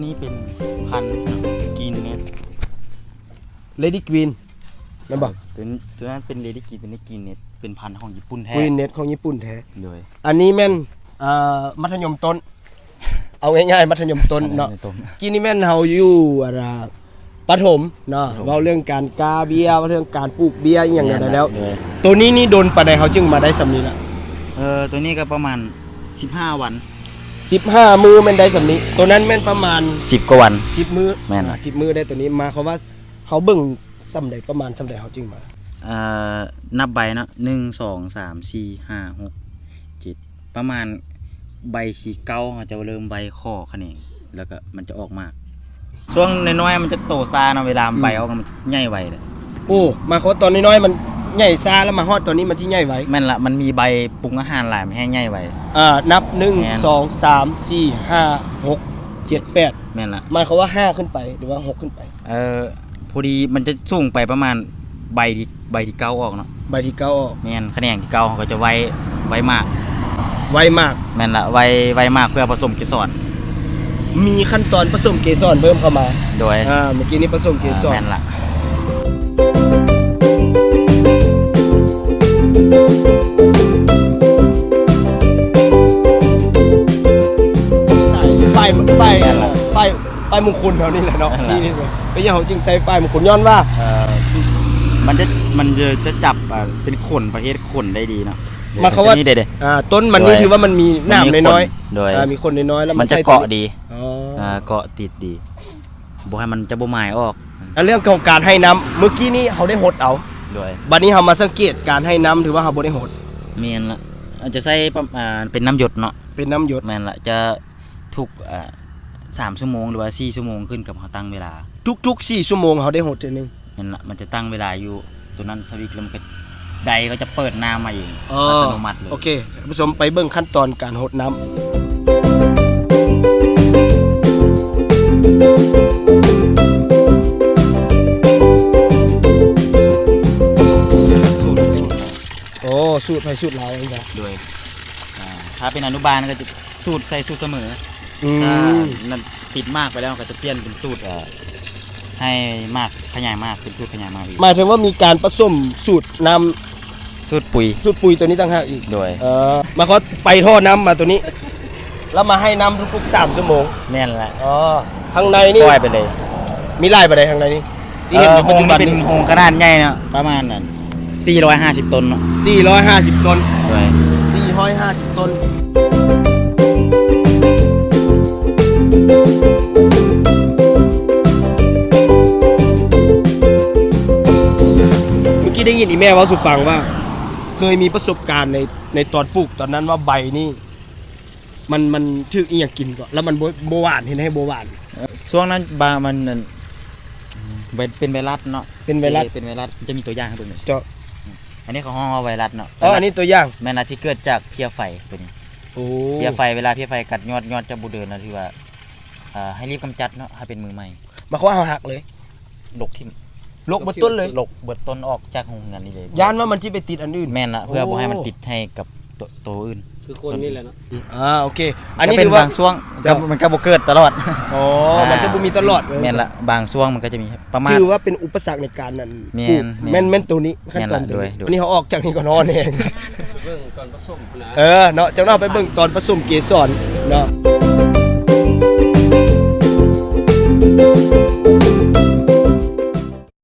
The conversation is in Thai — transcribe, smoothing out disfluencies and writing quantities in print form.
นี้เป็นพันธุ์กินเนี่ย Lady Queen แม่นบ่ ตัวนั้นเป็นเลดี้กินตัวนี้กินเนี่ยเป็นพันธุ์ของญี่ปุ่นแท้ Queen Net ของญี่ปุ่นแท้ โดย อันนี้แม่นมัธยมต้น เอาง่ายๆมัธยมต้นเนาะ กินนี่แม่นเฮาอยู่ประถมเนาะเว้าเรื่องการกาเบียร์เรื่องการปลูกเบียร์อีหยังได้แล้ว ตัวนี้นี่โดนปานใดเฮาจึงมาได้สำนี้ล่ะ ตัวนี้ก็ประมาณ15 วัน 15 มื้อแม่นได้สำนี้ ตัวนั้นแม่นประมาณ 10 กว่าวัน 10 มื้อ แม่น 10 มื้อได้ตัวนี้มาเขาว่าเฮาเบิ่งสำใดประมาณสำใดเฮาจึงมา นับใบเนาะ1 2 3 4 5 6 7ประมาณใบที่เก้าเขาจะเริ่มใบข้อแขนงแล้วก็มันจะออกมากช่วงน้อยๆมันจะโตซาเนาะเวลาใบออกมันใหญ่ไวเลย โอ้มาเขาตอนน้อยๆมันใหญ่ซาแล้วมาฮอดตอนนี้มันสิใหญ่ไว แม่นละมันมีใบปรุงอาหารหลายมันแห้งใหญ่ไว นับ แม่น 1 2 3 4 5 6 7 8 แม่นละ หมายความว่า5ขึ้นไปหรือว่า6ขึ้นไป พอดีมันจะสูงไปประมาณใบที่เก้าออกเนาะ ใบที่9ออก แม่นแขนงที่เก้าเขาก็จะไวมาก ไวมาก แม่นละไวมากเพื่อผสมเกสร มีขั้นตอนผสมเกสรเพิ่มเข้ามา โดย เมื่อกี้นี้ผสมเกสร แม่นละ ไฟมงคลแถวนี้แหละเนาะนี่ๆเป็นอย่างเขาจึงใส่ไฟมงคลย้อนว่า มันจะจับเป็นขนประเภทขนได้ดีเนาะ มาเขาว่า นี่เด็ด ต้นมันนี่ถือว่ามันมีหนามน้อย โดย มีคนน้อยๆแล้ว มันจะ ใส่ เกาะดี อ๋อ เกาะติดดีบ่ให้มันจะบ่หมายออก แล้วเรื่องของการให้น้ำเมื่อกี้นี้เขาได้หดเอา โดย บัดนี้เขามาสังเกตการให้น้ำถือว่าเขาบ่ได้หด แม่นละจะใส่เป็นน้ำหยดเนาะ เป็นน้ำหยด แม่นละจะทุก3 ชั่วโมงหรือว่า4 ชั่วโมงขึ้นกับเขาตั้งเวลา ทุกๆ4 ชั่วโมงเขาได้หดทีนึง แม่นละมันจะตั้งเวลาอยู่ตัวนั้นสวิตช์แล้วมันก็ใดก็จะเปิดน้ำมาเอง อ๋อ อัตโนมัติเลย โอเคท่านผู้ชมไปเบิ่งขั้นตอนการหดน้ำสูตรไปสูตรเราเองจ้ะ โดยถ้าเป็นอนุบาลก็จะสูตรใส่สูตรเสมอ ถ้านั่นติดมากไปแล้วก็จะเปลี่ยนเป็นสูตรให้มากขยายมากเป็นสูตรขยายมากอีก หมายถึงว่ามีการผสมสูตรน้ สูตรปุ๋ย ำสูตรปุ๋ยตัวนี้ต่างหากอีก โดย มาเขาไปท่อน้ำมาตัวนี้ แล้วมาให้น้ำทุกๆ3 ชั่วโมง แน่นแหละ ข้างในนี่ ปล่อยไปเลย มีลายไปไหนข้างในนี่ที่เห็นอยู่ปัจจุบัน เป็น นี้ โฮงขนาดใหญ่เนาะประมาณนั้น450 ต้นเนาะ 450 ต้น โดย 450 ต้นเมื่อกี้ได้ยินอีแม่เว่าสุฟังว่า เคยมีประสบการณ์ในตอนปลูกตอนนั้นว่าใบนี่มันถึกอีหยังกินก่อนแล้วมันบ่หวานเห็นให้บ่หวาน ช่วงนั้นบามันเป็นไวรัสเนาะ เป็นไวรัส จะมีตัวอย่างให้ดูหน่อย เจาะ อันนี้เขาห้องว่าไวรัสเนาะ อันนี้ตัวอย่าง แม่นที่เกิดจากเพี้ยไฟตัวนี้ โอ้ เพี้ยไฟเวลาเพี้ยไฟกัดยอดจะบูเดินนะที่ว่าให้รีบกำจัดเนาะให้เป็นมือใหม่ มาเขาว่าหักเลย ลกทิ่ม ลกบนต้นเลย ลกเบิดต้นออกจากโรงงานนี้เลย ย่านว่ามันที่ไปติดอันอื่น แม่นละเพื่อ โอ้ บ่ให้มันติดให้กับตัวอื่น คือคนนี่แหละเนาะ โอเค อันนี้ ก็เป็ ถื น อว่า บางช่วง เจ้า มันก็บ่เกิดตลอด มันจะบ่มีตลอด แม่นละบางช่วงมันก็จะมีประมาณ ถือว่าเป็นอุปสรรคในการนั้น แม่น ปลูก แม่น แม่นตัวนี้ขั้นตอน แม่นละ ตัวนี้ ด้วย อันนี้เขาออกจากนี่ก่อนนอนเอง เรื่องก่อนผสมนะ เนาะจังเราไปเบิ่งตอนผสมเกสรเนาะ